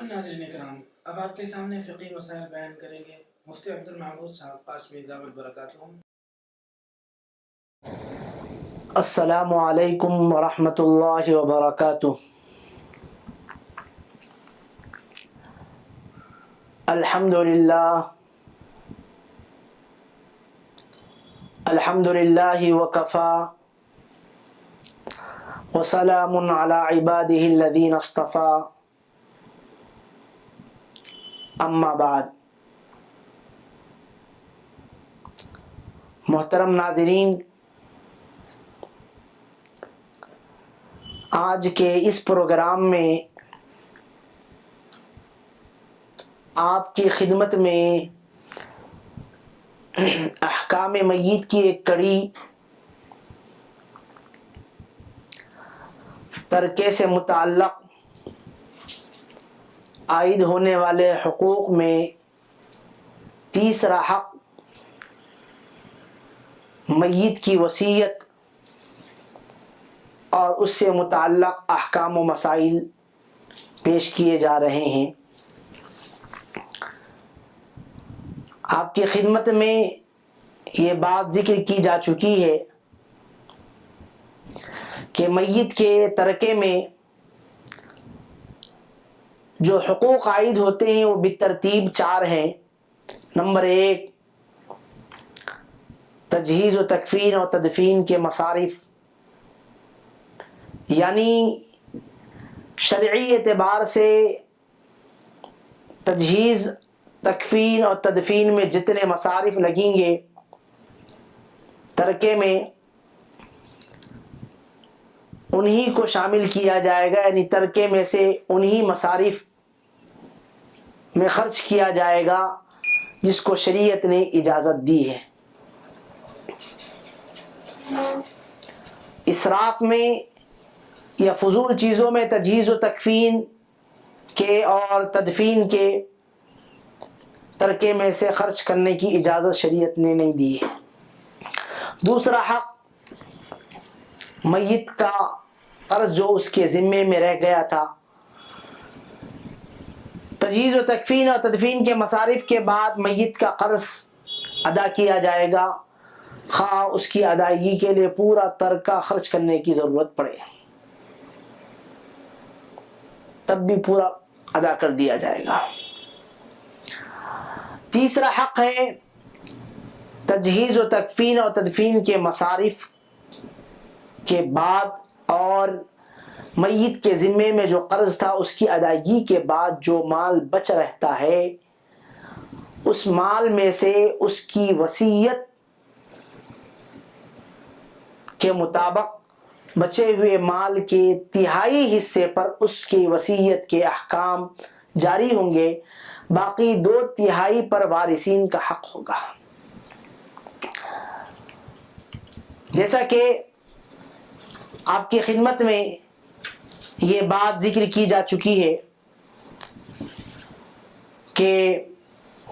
ناظرین کرام، اب آپ کے سامنے فقہی مسائل بیان کریں گے مفتی عبد المعبود صاحب قاسمی دامت برکاتہ۔ السلام علیکم ورحمۃ اللہ وبرکاتہ۔ الحمد للہ وکفا وسلام علی عبادہ الذین اصطفیٰ، اما بعد۔ محترم ناظرین، آج کے اس پروگرام میں آپ کی خدمت میں احکام میت کی ایک کڑی ترکے سے متعلق عائد ہونے والے حقوق میں تیسرا حق میت کی وصیت اور اس سے متعلق احکام و مسائل پیش کیے جا رہے ہیں۔ آپ کی خدمت میں یہ بات ذکر کی جا چکی ہے کہ میت کے ترکے میں جو حقوق عائد ہوتے ہیں وہ بالترتیب 4 ہیں۔ نمبر 1، تجہیز و تکفین اور تدفین کے مصارف، یعنی شرعی اعتبار سے تجہیز، تکفین اور تدفین میں جتنے مصارف لگیں گے ترکے میں، انہی کو شامل کیا جائے گا، یعنی ترکے میں سے انہی مصارف میں خرچ کیا جائے گا جس کو شریعت نے اجازت دی ہے۔ اسراف میں یا فضول چیزوں میں تجہیز و تکفین کے اور تدفین کے ترکے میں سے خرچ کرنے کی اجازت شریعت نے نہیں دی ہے۔ دوسرا حق، میت کا قرض جو اس کے ذمے میں رہ گیا تھا، تجہیز و تکفین اور تدفین کے مصارف کے بعد میت کا قرض ادا کیا جائے گا، خواہ اس کی ادائیگی کے لیے پورا ترکہ خرچ کرنے کی ضرورت پڑے، تب بھی پورا ادا کر دیا جائے گا۔ تیسرا حق ہے تجہیز و تکفین اور تدفین کے مصارف کے بعد اور میت کے ذمے میں جو قرض تھا اس کی ادائیگی کے بعد جو مال بچ رہتا ہے، اس مال میں سے اس کی وصیت کے مطابق بچے ہوئے مال کے 1/3 حصے پر اس کی وصیت کے احکام جاری ہوں گے، باقی 2/3 پر وارثین کا حق ہوگا۔ جیسا کہ آپ کی خدمت میں یہ بات ذکر کی جا چکی ہے کہ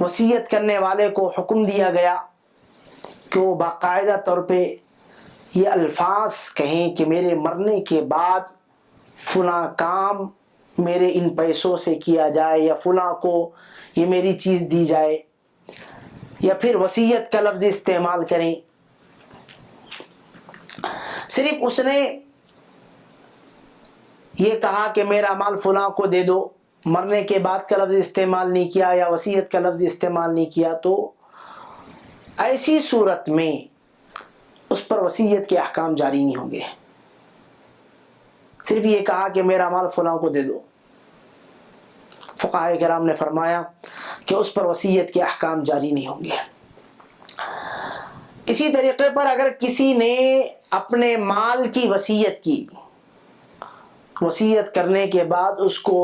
وصیت کرنے والے کو حکم دیا گیا کہ وہ باقاعدہ طور پہ یہ الفاظ کہیں کہ میرے مرنے کے بعد فلاں کام میرے ان پیسوں سے کیا جائے، یا فلاں کو یہ میری چیز دی جائے، یا پھر وصیت کا لفظ استعمال کریں۔ صرف اس نے یہ کہا کہ میرا مال فلاں کو دے دو، مرنے کے بعد کا لفظ استعمال نہیں کیا یا وصیت کا لفظ استعمال نہیں کیا، تو ایسی صورت میں اس پر وصیت کے احکام جاری نہیں ہوں گے۔ صرف یہ کہا کہ میرا مال فلاں کو دے دو، فقہاء کرام نے فرمایا کہ اس پر وصیت کے احکام جاری نہیں ہوں گے۔ اسی طریقے پر اگر کسی نے اپنے مال کی وصیت کی، وصیت کرنے کے بعد اس کو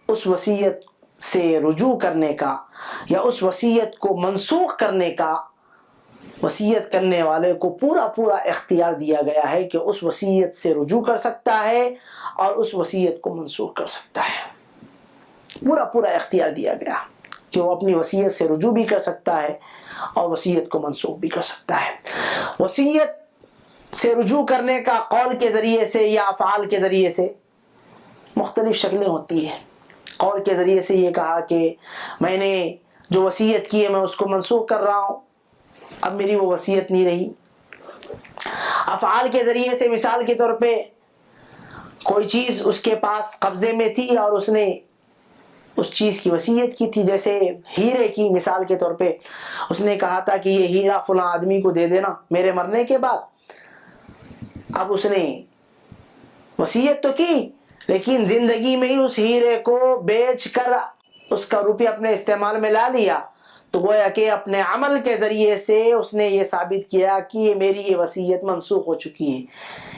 اس وصیت سے رجوع کرنے کا یا اس وصیت کو منسوخ کرنے کا وصیت کرنے والے کو پورا اختیار دیا گیا ہے کہ اس وصیت سے رجوع کر سکتا ہے اور اس وصیت کو منسوخ کر سکتا ہے۔ پورا اختیار دیا گیا کہ وہ اپنی وصیت سے رجوع بھی کر سکتا ہے اور وصیت کو منسوخ بھی کر سکتا ہے۔ وصیت سے رجوع کرنے کا قول کے ذریعے سے یا افعال کے ذریعے سے مختلف شکلیں ہوتی ہیں۔ قول کے ذریعے سے یہ کہا کہ میں نے جو وصیت کی ہے میں اس کو منسوخ کر رہا ہوں، اب میری وہ وصیت نہیں رہی۔ افعال کے ذریعے سے مثال کے طور پہ کوئی چیز اس کے پاس قبضے میں تھی اور اس نے اس چیز کی وصیت کی تھی، جیسے ہیرے کی مثال کے طور پہ اس نے کہا تھا کہ یہ ہیرا فلاں آدمی کو دے دینا میرے مرنے کے بعد۔ اب اس نے وصیت تو کی لیکن زندگی میں ہی اس ہیرے کو بیچ کر اس کا روپیہ اپنے استعمال میں لا لیا، تو گویا کہ اپنے عمل کے ذریعے سے اس نے یہ ثابت کیا کہ میری یہ وصیت منسوخ ہو چکی ہے،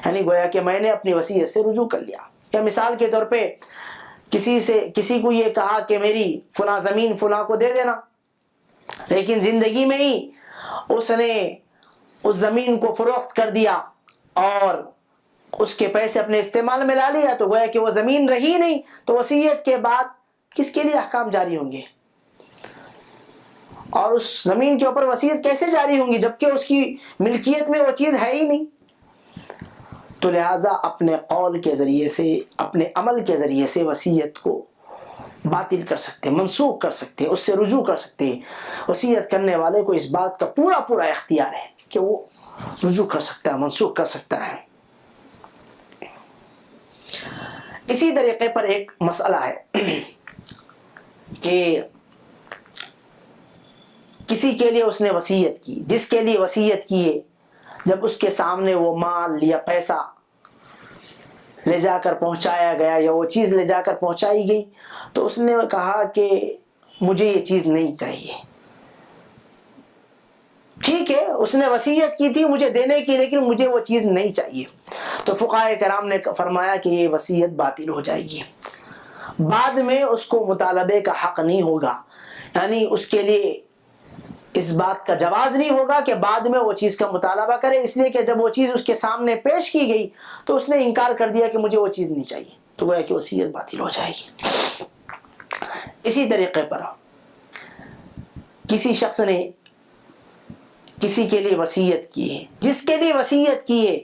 یعنی گویا کہ میں نے اپنی وصیت سے رجوع کر لیا۔ یا مثال کے طور پہ کسی کو یہ کہا کہ میری فلاں زمین فلاں کو دے دینا، لیکن زندگی میں ہی اس نے اس زمین کو فروخت کر دیا اور اس کے پیسے اپنے استعمال میں لا لیا، تو گویا کہ وہ زمین رہی نہیں، تو وصیت کے بعد کس کے لیے احکام جاری ہوں گے؟ اور اس زمین کے اوپر وصیت کیسے جاری ہوں گی جبکہ اس کی ملکیت میں وہ چیز ہے ہی نہیں؟ تو لہٰذا اپنے قول کے ذریعے سے، اپنے عمل کے ذریعے سے وصیت کو باطل کر سکتے ہیں، منسوخ کر سکتے ہیں، اس سے رجوع کر سکتے ہیں۔ وصیت کرنے والے کو اس بات کا پورا اختیار ہے کہ وہ رجوع کر سکتا ہے، منسوخ کر سکتا ہے۔ اسی طریقے پر ایک مسئلہ ہے کہ کسی کے لیے اس نے وصیت کی، جس کے لیے وصیت کی ہے، جب اس کے سامنے وہ مال یا پیسہ لے جا کر پہنچایا گیا یا وہ چیز لے جا کر پہنچائی گئی، تو اس نے کہا کہ مجھے یہ چیز نہیں چاہیے۔ ٹھیک ہے، اس نے وصیت کی تھی مجھے دینے کی، لیکن مجھے وہ چیز نہیں چاہیے، تو فقہائے کرام نے فرمایا کہ یہ وصیت باطل ہو جائے گی۔ بعد میں اس کو مطالبے کا حق نہیں ہوگا، یعنی اس کے لیے اس بات کا جواز نہیں ہوگا کہ بعد میں وہ چیز کا مطالبہ کرے، اس لیے کہ جب وہ چیز اس کے سامنے پیش کی گئی تو اس نے انکار کر دیا کہ مجھے وہ چیز نہیں چاہیے، تو گویا کہ وصیت باطل ہو جائے گی۔ اسی طریقے پر کسی شخص نے کسی کے لیے وصیت کی ہے، جس کے لیے وصیت کی ہے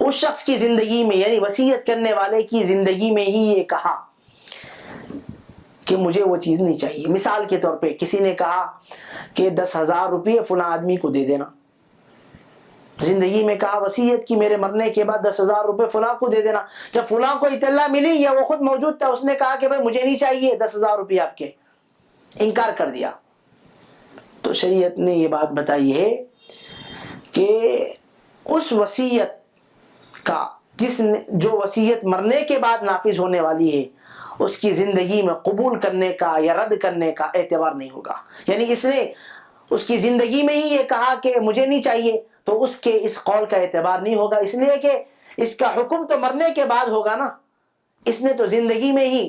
اس شخص کی زندگی میں، یعنی وصیت کرنے والے کی زندگی میں ہی یہ کہا کہ مجھے وہ چیز نہیں چاہیے۔ مثال کے طور پہ کسی نے کہا کہ 10,000 روپئے فلاں آدمی کو دے دینا، زندگی میں کہا، وصیت کی میرے مرنے کے بعد 10,000 روپئے فلاں کو دے دینا۔ جب فلاں کو اطلاع ملی یا وہ خود موجود تھا، اس نے کہا کہ بھائی مجھے نہیں چاہیے 10,000 روپئے آپ کے، انکار کر دیا، تو شریعت نے یہ بات بتائی ہے کہ اس وصیت کا جو وصیت مرنے کے بعد نافذ ہونے والی ہے، اس کی زندگی میں قبول کرنے کا یا رد کرنے کا اعتبار نہیں ہوگا۔ یعنی اس نے اس کی زندگی میں ہی یہ کہا کہ مجھے نہیں چاہیے، تو اس کے اس قول کا اعتبار نہیں ہوگا، اس لیے کہ اس کا حکم تو مرنے کے بعد ہوگا نا، اس نے تو زندگی میں ہی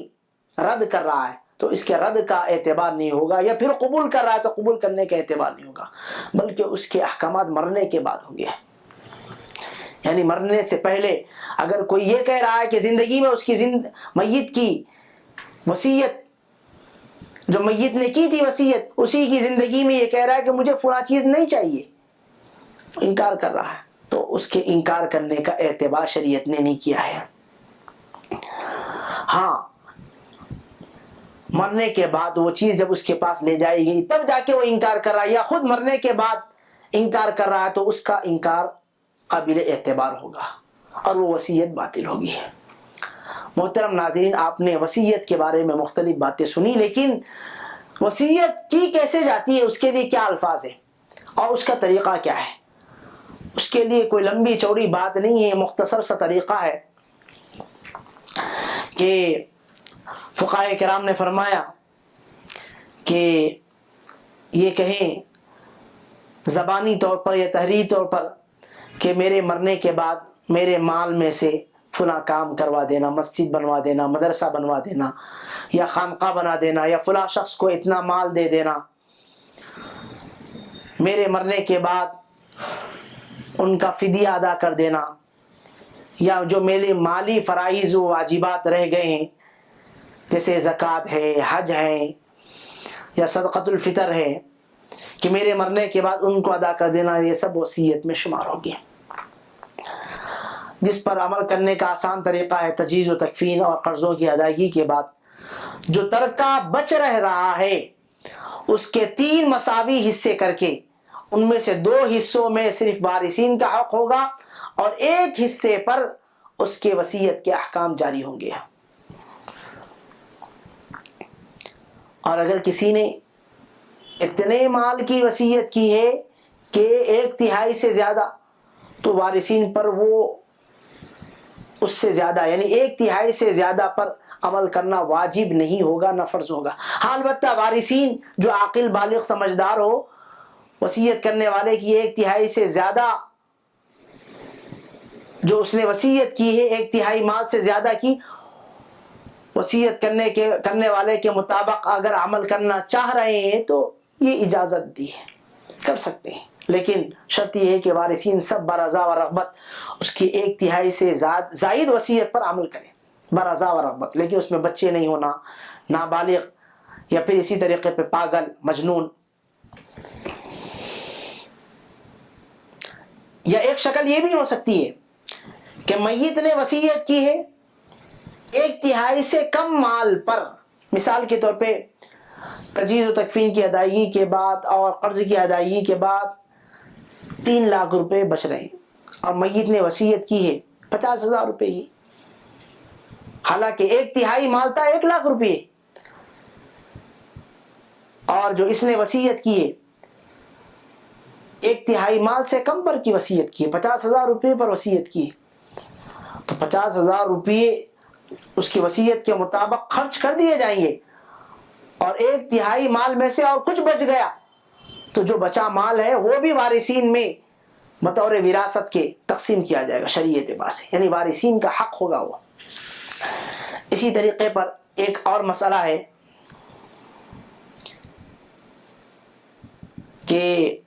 رد کر رہا ہے، تو اس کے رد کا اعتبار نہیں ہوگا، یا پھر قبول کر رہا ہے تو قبول کرنے کا اعتبار نہیں ہوگا، بلکہ اس کے احکامات مرنے کے بعد ہوں گے۔ یعنی مرنے سے پہلے اگر کوئی یہ کہہ رہا ہے کہ زندگی میں اس کی میت کی وصیت، جو میت نے کی تھی وصیت، اسی کی زندگی میں یہ کہہ رہا ہے کہ مجھے فلاں چیز نہیں چاہیے، انکار کر رہا ہے، تو اس کے انکار کرنے کا اعتبار شریعت نے نہیں کیا ہے۔ ہاں، مرنے کے بعد وہ چیز جب اس کے پاس لے جائی گئی تب جا کے وہ انکار کر رہا ہے، یا خود مرنے کے بعد انکار کر رہا ہے، تو اس کا انکار قابل اعتبار ہوگا اور وہ وصیت باطل ہوگی۔ محترم ناظرین، آپ نے وصیت کے بارے میں مختلف باتیں سنی، لیکن وصیت کی کیسے جاتی ہے، اس کے لیے کیا الفاظ ہیں اور اس کا طریقہ کیا ہے، اس کے لیے کوئی لمبی چوڑی بات نہیں ہے، مختصر سا طریقہ ہے کہ فقہائے کرام نے فرمایا کہ یہ کہیں زبانی طور پر یا تحریری طور پر کہ میرے مرنے کے بعد میرے مال میں سے فلاں کام کروا دینا، مسجد بنوا دینا، مدرسہ بنوا دینا، یا خانقاہ بنا دینا، یا فلاں شخص کو اتنا مال دے دینا، میرے مرنے کے بعد ان کا فدیہ ادا کر دینا، یا جو میرے مالی فرائض و واجبات رہ گئے ہیں جیسے زکوٰۃ ہے، حج ہے یا صدقۃ الفطر ہے، کہ میرے مرنے کے بعد ان کو ادا کر دینا، یہ سب وصیت میں شمار ہوگی۔ جس پر عمل کرنے کا آسان طریقہ ہے تجہیز و تکفین اور قرضوں کی ادائیگی کے بعد جو ترکہ بچ رہا ہے اس کے 3 مساوی حصے کر کے ان میں سے 2 حصوں میں صرف وارثین کا حق ہوگا اور 1 حصے پر اس کے وصیت کے احکام جاری ہوں گے. اور اگر کسی نے اتنے مال کی وصیت کی ہے کہ 1/3 سے زیادہ، تو وارثین پر وہ اس سے زیادہ یعنی 1/3 سے زیادہ پر عمل کرنا واجب نہیں ہوگا، نہ فرض ہوگا. ہاں البتہ وارثین جو عاقل بالغ سمجھدار ہو، وصیت کرنے والے کی 1/3 سے زیادہ جو اس نے وصیت کی ہے 1/3 مال سے زیادہ کی، وصیت کرنے والے کے مطابق اگر عمل کرنا چاہ رہے ہیں تو یہ اجازت دی ہے، کر سکتے ہیں. لیکن شرط یہ ہے کہ وارثین سب برضا و رغبت اس کی 1/3 سے زائد وصیت پر عمل کریں، برضا و رغبت. لیکن اس میں بچے نہیں ہونا، نابالغ یا پھر اسی طریقے پہ پاگل، مجنون. یا ایک شکل یہ بھی ہو سکتی ہے کہ میت نے وصیت کی ہے 1/3 سے کم مال پر، مثال کے طور پہ تجہیز و تکفین کی ادائیگی کے بعد اور قرض کی ادائیگی کے بعد 3 لاکھ روپے بچ رہے ہیں، اور میت نے وصیت کی ہے 50,000 روپے کی، حالانکہ 1/3 مال تھا 1 لاکھ روپے، اور جو اس نے وصیت کی ہے 1/3 مال سے کم پر کی وصیت کی ہے، 50,000 روپے پر وصیت کی ہے، تو 50,000 روپے اس کی وصیت کے مطابق خرچ کر دیے جائیں گے، اور 1/3 مال میں سے اور کچھ بچ گیا تو جو بچا مال ہے وہ بھی وارثین میں بطور وراثت کے تقسیم کیا جائے گا شرعی اعتبار سے، یعنی وارثین کا حق ہوگا وہ. اسی طریقے پر ایک اور مسئلہ ہے کہ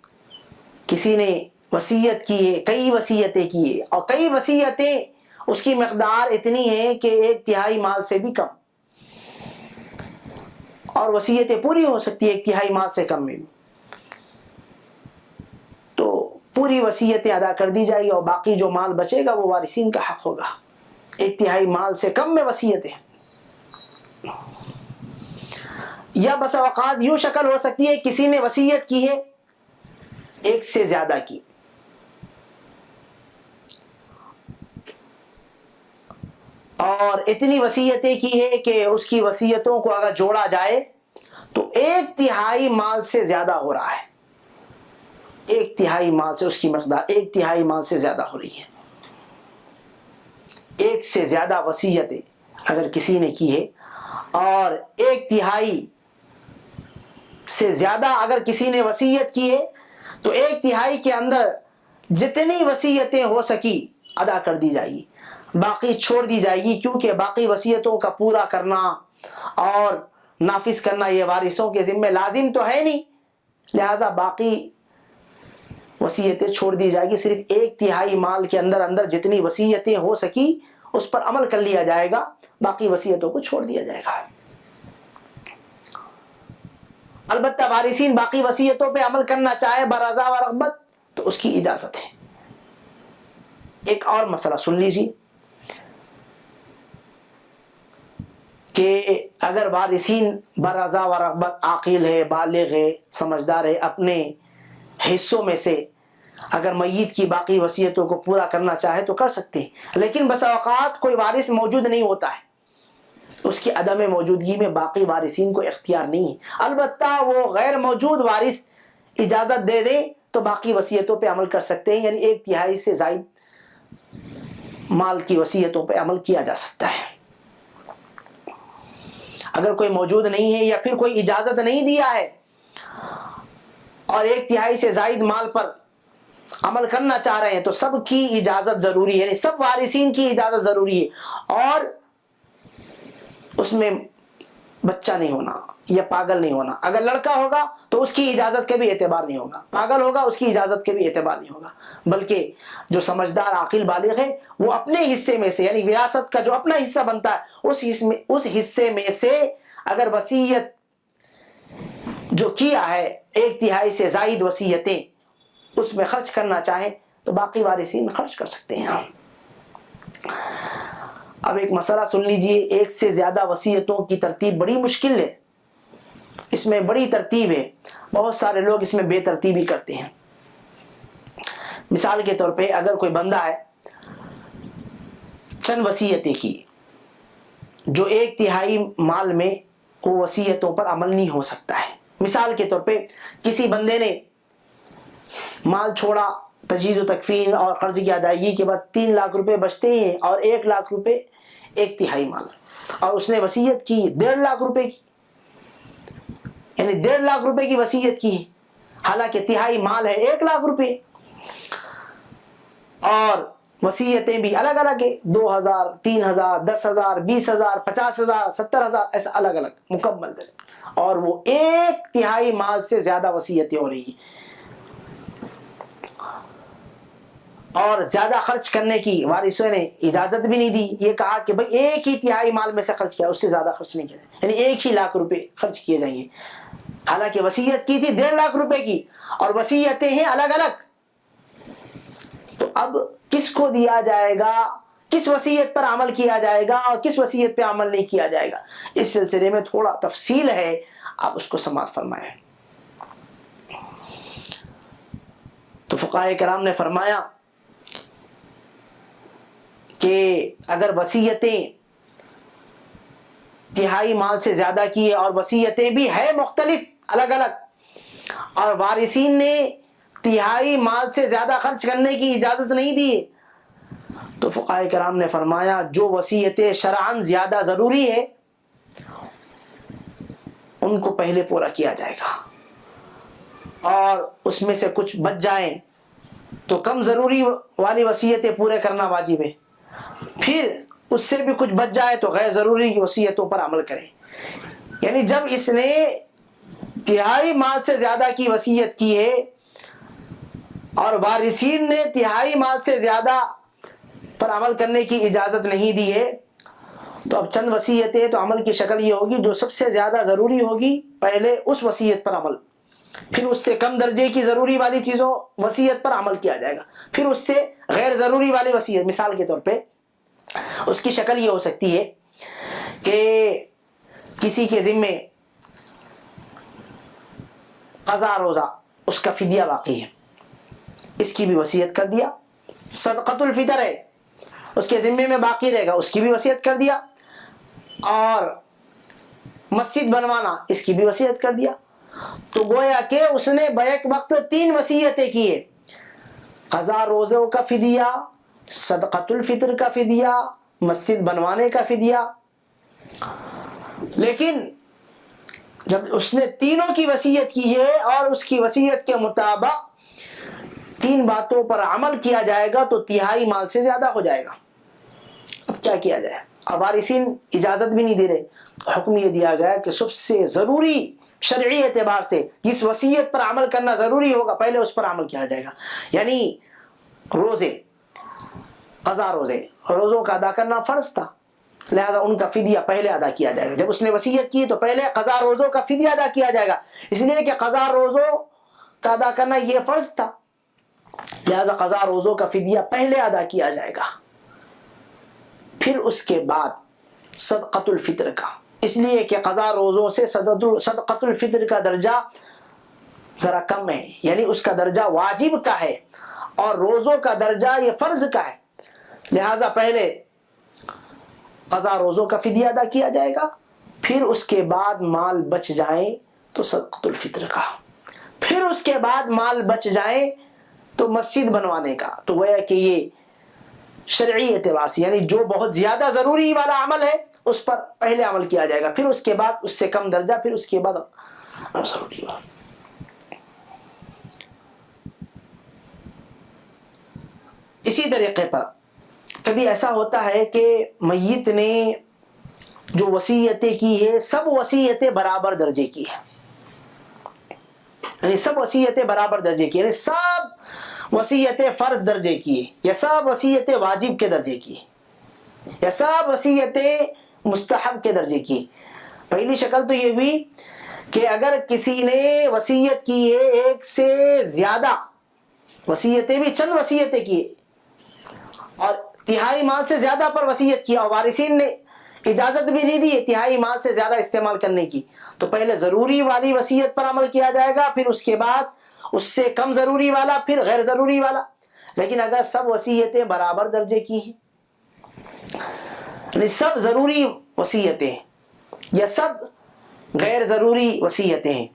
کسی نے وصیت کی ہے، کئی وصیتیں کی ہے، اور کئی وصیتیں اس کی مقدار اتنی ہے کہ 1/3 مال سے بھی کم، اور وصیتیں پوری ہو سکتی ہے 1/3 مال سے کم میں، تو پوری وصیتیں ادا کر دی جائے گی اور باقی جو مال بچے گا وہ وارثین کا حق ہوگا. 1/3 مال سے کم میں وصیتیں. یا بس اوقات یوں شکل ہو سکتی ہے کسی نے وصیت کی ہے 1 سے زیادہ کی، اور اتنی وصیتیں کی ہے کہ اس کی وصیتوں کو اگر جوڑا جائے تو 1/3 مال سے زیادہ ہو رہا ہے، 1/3 مال سے اس کی مقدار 1/3 مال سے زیادہ ہو رہی ہے. 1 سے زیادہ وصیتیں اگر کسی نے کی ہے اور 1/3 سے زیادہ اگر کسی نے وصیت کی ہے تو 1/3 کے اندر جتنی وصیتیں ہو سکی ادا کر دی جائے گی، باقی چھوڑ دی جائے گی، کیونکہ باقی وصیتوں کا پورا کرنا اور نافذ کرنا یہ وارثوں کے ذمہ لازم تو ہے نہیں، لہذا باقی وصیتیں چھوڑ دی جائے گی. صرف 1/3 مال کے اندر جتنی وصیتیں ہو سکی اس پر عمل کر لیا جائے گا، باقی وصیتوں کو چھوڑ دیا جائے گا. البتہ وارثین باقی وصیتوں پہ عمل کرنا چاہے برضا و رغبت تو اس کی اجازت ہے. ایک اور مسئلہ سن لیجیے کہ اگر وارثین برضا و رغبت عاقل ہے، بالغ ہے، سمجھدار ہے، اپنے حصوں میں سے اگر میت کی باقی وصیتوں کو پورا کرنا چاہے تو کر سکتے ہیں. لیکن بس اوقات کوئی وارث موجود نہیں ہوتا ہے، اس کی عدم موجودگی میں باقی وارثین کو اختیار نہیں ہے. البتہ وہ غیر موجود وارث اجازت دے دیں تو باقی وصیتوں پہ عمل کر سکتے ہیں، یعنی 1/3 سے زائد مال کی وصیتوں پہ عمل کیا جا سکتا ہے. اگر کوئی موجود نہیں ہے یا پھر کوئی اجازت نہیں دیا ہے اور 1/3 سے زائد مال پر عمل کرنا چاہ رہے ہیں تو سب کی اجازت ضروری ہے، یعنی سب وارثین کی اجازت ضروری ہے، اور اس میں بچہ نہیں ہونا یا پاگل نہیں ہونا. اگر لڑکا ہوگا تو اس کی اجازت کے بھی اعتبار نہیں ہوگا، پاگل ہوگا اس کی اجازت کے بھی اعتبار نہیں ہوگا، بلکہ جو سمجھدار عاقل بالغ ہے وہ اپنے حصے میں سے یعنی وراثت کا جو اپنا حصہ بنتا ہے اس حصے میں سے اگر وصیت جو کیا ہے 1/3 سے زائد وصیتیں اس میں خرچ کرنا چاہیں تو باقی وارثین خرچ کر سکتے ہیں. اب ایک مسئلہ سن لیجئے، ایک سے زیادہ وصیتوں کی ترتیب بڑی مشکل ہے، اس میں بڑی ترتیب ہے، بہت سارے لوگ اس میں بے ترتیبی کرتے ہیں۔ مثال کے طور پہ اگر کوئی بندہ ہے چند وصیتیں کی، جو 1/3 مال میں وہ وصیتوں پر عمل نہیں ہو سکتا ہے۔ مثال کے طور پہ کسی بندے نے مال چھوڑا، تجہیز و تکفین اور قرض کی ادائیگی کے بعد 3 لاکھ روپے بچتے ہیں اور 1 لاکھ روپے 1/3 مال، اور اس نے وصیت کی 1.5 لاکھ روپے کی، یعنی 1.5 لاکھ روپے کی وصیت کی، حالانکہ تہائی مال ہے 1 لاکھ روپے، اور وصیتیں بھی الگ الگ ہے، 2,000 3,000 10,000 20,000 50,000 70,000 ایسا الگ الگ مکمل ہے، اور وہ 1/3 مال سے زیادہ وصیتیں ہو رہی ہیں، اور زیادہ خرچ کرنے کی وارثوں نے اجازت بھی نہیں دی، یہ کہا کہ بھئی 1/3 مال میں سے خرچ کیا، اس سے زیادہ خرچ نہیں کیا، یعنی 1 ہی لاکھ روپے خرچ کیے جائیں گے، حالانکہ وصیت کی تھی 1.5 لاکھ روپے کی، اور وصیتیں ہیں الگ الگ۔ تو اب کس کو دیا جائے گا، کس وصیت پر عمل کیا جائے گا اور کس وصیت پہ عمل نہیں کیا جائے گا، اس سلسلے میں تھوڑا تفصیل ہے، آپ اس کو سماعت فرمائیں۔ تو فقہائے کرام نے فرمایا کہ اگر وصیتیں 1/3 مال سے زیادہ کی ہے اور وصیتیں بھی ہے مختلف الگ الگ، اور وارثین نے 1/3 مال سے زیادہ خرچ کرنے کی اجازت نہیں دی، تو فقہائے کرام نے فرمایا جو وصیتیں شرعاً زیادہ ضروری ہے ان کو پہلے پورا کیا جائے گا، اور اس میں سے کچھ بچ جائیں تو کم ضروری والی وصیتیں پورے کرنا واجب ہے، پھر اس سے بھی کچھ بچ جائے تو غیر ضروری وصیتوں پر عمل کریں۔ یعنی جب اس نے 1/3 مال سے زیادہ کی وصیت کی ہے اور وارثین نے 1/3 مال سے زیادہ پر عمل کرنے کی اجازت نہیں دی ہے، تو اب چند وصیتیں تو عمل کی شکل یہ ہوگی، جو سب سے زیادہ ضروری ہوگی پہلے اس وصیت پر عمل، پھر اس سے کم درجے کی ضروری والی چیزوں وصیت پر عمل کیا جائے گا، پھر اس سے غیر ضروری والی وصیت۔ مثال کے طور پہ اس کی شکل یہ ہو سکتی ہے کہ کسی کے ذمے قضا روزہ، اس کا فدیہ باقی ہے، اس کی بھی وصیت کر دیا، صدقۃ الفطر ہے اس کے ذمے میں باقی رہے گا، اس کی بھی وصیت کر دیا، اور مسجد بنوانا اس کی بھی وصیت کر دیا، تو گویا کہ اس نے بیک وقت 3 وصیتیں کی ہے، قضا روزوں کا فدیہ، صدقۃ الفطر کا فدیہ، مسجد بنوانے کا فدیہ۔ لیکن جب اس نے تینوں کی وصیت کی ہے اور اس کی وصیت کے مطابق 3 باتوں پر عمل کیا جائے گا تو 1/3 مال سے زیادہ ہو جائے گا۔ اب کیا کیا جائے؟ اب وارثین اجازت بھی نہیں دے رہے، حکم یہ دیا گیا کہ سب سے ضروری شرعی اعتبار سے جس وصیت پر عمل کرنا ضروری ہوگا پہلے اس پر عمل کیا جائے گا، یعنی روزے، قضا روزوں کا ادا کرنا فرض تھا، لہذا ان کا فدیہ پہلے ادا کیا جائے گا۔ جب اس نے وصیت کی تو پہلے قضا روزوں کا فدیہ ادا کیا جائے گا، اس لیے کہ قضا روزوں کا ادا کرنا یہ فرض تھا، لہذا قضا روزوں کا فدیہ پہلے ادا کیا جائے گا، پھر اس کے بعد صدقۃ الفطر کا، اس لیے کہ قضا روزوں سے صدقۃ الفطر کا درجہ ذرا کم ہے، یعنی اس کا درجہ واجب کا ہے اور روزوں کا درجہ یہ فرض کا ہے، لہذا پہلے قضا روزوں کا فدیہ ادا کیا جائے گا، پھر اس کے بعد مال بچ جائیں تو صدقۃ الفطر کا، پھر اس کے بعد مال بچ جائیں تو مسجد بنوانے کا۔ تو گویا کہ یہ شرعی اعتبار سے یعنی جو بہت زیادہ ضروری والا عمل ہے اس پر پہلے عمل کیا جائے گا، پھر اس کے بعد اس سے کم درجہ، پھر اس کے بعد ضروری والا۔ اسی طریقے پر کبھی ایسا ہوتا ہے کہ میت نے جو وصیتیں کی ہے سب وصیتیں برابر درجے کی ہے، یعنی سب وصیتیں برابر درجے کی، یعنی سب وصیتیں فرض درجے کی ہے، یا سب وصیتیں واجب کے درجے کی ہے، یا سب وصیتیں مستحب کے درجے کی۔ پہلی شکل تو یہ ہوئی کہ اگر کسی نے وصیت کی ہے 1 سے زیادہ وصیتیں بھی چند وصیتیں کی اور تہائی مال سے زیادہ پر وصیت کیا اور وارثین نے اجازت بھی نہیں دی تہائی مال سے زیادہ استعمال کرنے کی، تو پہلے ضروری والی وصیت پر عمل کیا جائے گا، پھر اس کے بعد اس سے کم ضروری والا، پھر غیر ضروری والا۔ لیکن اگر سب وصیتیں برابر درجے کی ہیں، یعنی سب ضروری وصیتیں یا سب غیر ضروری وصیتیں ہیں،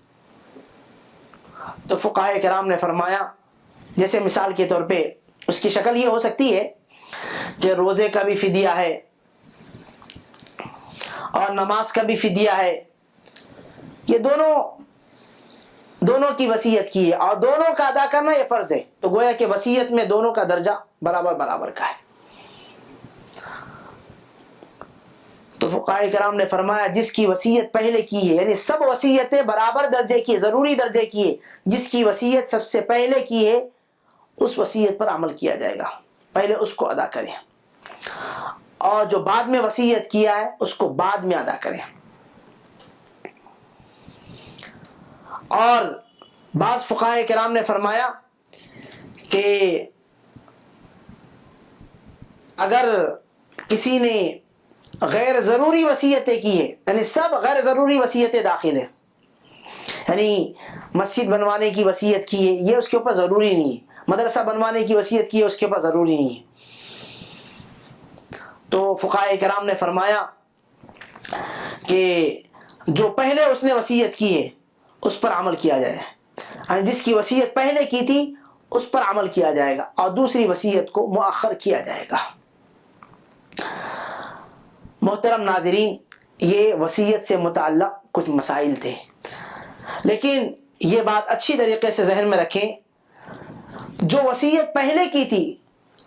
تو فقہائے کرام نے فرمایا، جیسے مثال کے طور پہ اس کی شکل یہ ہو سکتی ہے کہ روزے کا بھی فدیہ ہے اور نماز کا بھی فدیہ ہے، یہ دونوں کی وصیت کی ہے اور دونوں کا ادا کرنا یہ فرض ہے، تو گویا کہ وصیت میں دونوں کا درجہ برابر کا ہے۔ تو فقہائے کرام نے فرمایا جس کی وصیت پہلے کی ہے، یعنی سب وصیتیں برابر درجے کی، ضروری درجے کی ہے، جس کی وصیت سب سے پہلے کی ہے اس وصیت پر عمل کیا جائے گا، پہلے اس کو ادا کریں، اور جو بعد میں وصیت کیا ہے اس کو بعد میں ادا کریں۔ اور بعض فقہائے کرام نے فرمایا کہ اگر کسی نے غیر ضروری وصیتیں کی ہے، یعنی سب غیر ضروری وصیتیں داخل ہیں، یعنی مسجد بنوانے کی وصیت کی ہے، یہ اس کے اوپر ضروری نہیں ہے، مدرسہ بنوانے کی وصیت کی ہے، اس کے اوپر ضروری نہیں ہے، تو فقہائے کرام نے فرمایا کہ جو پہلے اس نے وصیت کی ہے اس پر عمل کیا جائے، یعنی جس کی وصیت پہلے کی تھی اس پر عمل کیا جائے گا اور دوسری وصیت کو مؤخر کیا جائے گا۔ محترم ناظرین، یہ وصیت سے متعلق کچھ مسائل تھے، لیکن یہ بات اچھی طریقے سے ذہن میں رکھیں، جو وصیت پہلے کی تھی،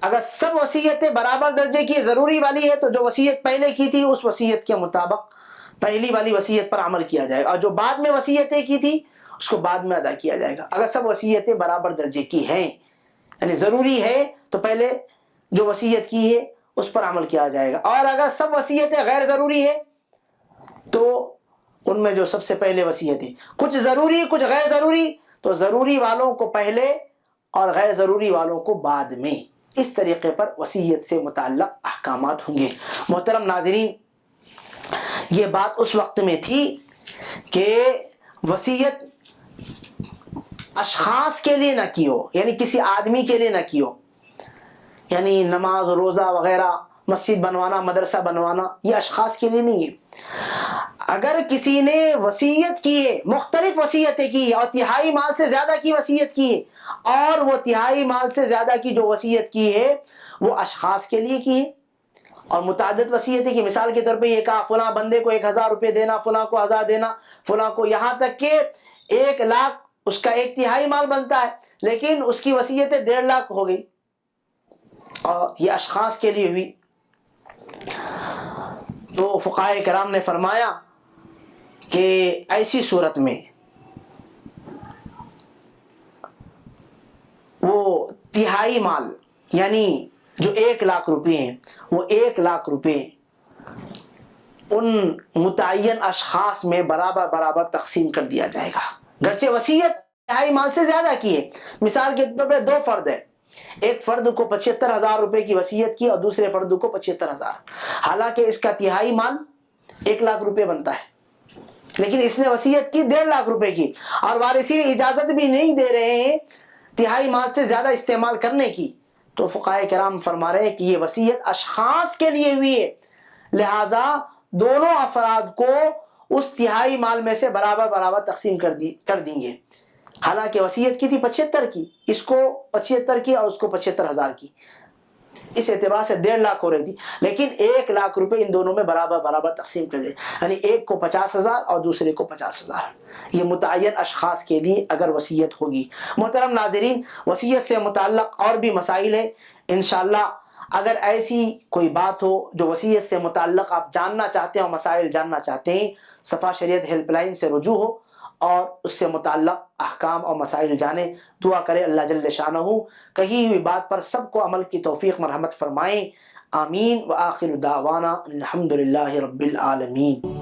اگر سب وصیتیں برابر درجے کی ضروری والی ہے تو جو وصیت پہلے کی تھی اس وصیت کے مطابق پہلی والی وصیت پر عمل کیا جائے گا، اور جو بعد میں وصیتیں کی تھی اس کو بعد میں ادا کیا جائے گا۔ اگر سب وصیتیں برابر درجے کی ہیں، یعنی ضروری ہے، تو پہلے جو وصیت کی ہے اس پر عمل کیا جائے گا، اور اگر سب وصیتیں غیر ضروری ہے تو ان میں جو سب سے پہلے وصیتیں کچھ ضروری کچھ غیر ضروری، تو ضروری والوں کو پہلے اور غیر ضروری والوں کو بعد میں، اس طریقے پر وصیت سے متعلق احکامات ہوں گے۔ محترم ناظرین، یہ بات اس وقت میں تھی کہ وصیت اشخاص کے لیے نہ کی ہو، یعنی کسی آدمی کے لیے نہ کی ہو، یعنی نماز روزہ وغیرہ، مسجد بنوانا، مدرسہ بنوانا، یہ اشخاص کے لیے نہیں ہے۔ اگر کسی نے وصیت کی ہے، مختلف وصیتیں کی ہے اور تہائی مال سے زیادہ کی وصیت کی ہے، اور وہ تہائی مال سے زیادہ کی جو وصیت کی ہے وہ اشخاص کے لیے کی ہے، اور متعدد وصیتیں کی، مثال کے طور پہ یہ کہا فلاں بندے کو 1000 روپے دینا، فلاں کو 1000 دینا، فلاں کو، یہاں تک کہ 1 لاکھ اس کا 1/3 مال بنتا ہے، لیکن اس کی وصیتیں 1.5 لاکھ ہو گئی، اور یہ اشخاص کے لیے ہوئی، تو فقہائے کرام نے فرمایا کہ ایسی صورت میں وہ تہائی مال، یعنی جو 1 لاکھ روپے ہیں، وہ 1 لاکھ روپے ان متعین اشخاص میں برابر تقسیم کر دیا جائے گا، گرچہ وصیت تہائی مال سے زیادہ کی ہے۔ مثال کے طور پہ 2 فرد ہیں، ایک فرد کو 75,000 روپے کی وصیت کی اور دوسرے فرد کو 75,000، حالانکہ اس کا تہائی مال 1 لاکھ روپے بنتا ہے، لیکن اس نے وصیت کی 1.5 لاکھ روپے کی، اور وارثین اجازت بھی نہیں دے رہے ہیں تہائی مال سے زیادہ استعمال کرنے کی، تو فقہائے کرام فرما رہے ہیں کہ یہ وصیت اشخاص کے لیے ہوئی ہے، لہذا دونوں افراد کو اس تہائی مال میں سے برابر تقسیم کر دیں گے، حالانکہ وصیت کی تھی 75 کی، اس کو 75 کی اور اس کو 75,000 کی، اس اعتبار سے 1.5 لاکھ ہو رہی تھی، لیکن 1 لاکھ روپے ان دونوں میں برابر تقسیم کر دیں، یعنی ایک کو 50,000 اور دوسرے کو 50,000، یہ متعین اشخاص کے لیے اگر وصیت ہوگی۔ محترم ناظرین، وصیت سے متعلق اور بھی مسائل ہیں، انشاءاللہ اگر ایسی کوئی بات ہو جو وصیت سے متعلق آپ جاننا چاہتے ہیں اور مسائل جاننا چاہتے ہیں، صفا شریعت ہیلپ لائن سے رجوع ہو اور اس سے متعلق احکام اور مسائل جانیں۔ دعا کرے اللہ جل شانہ کہی ہوئی بات پر سب کو عمل کی توفیق مرحمت فرمائیں، آمین۔ وآخر دعوانا الحمدللہ رب العالمین۔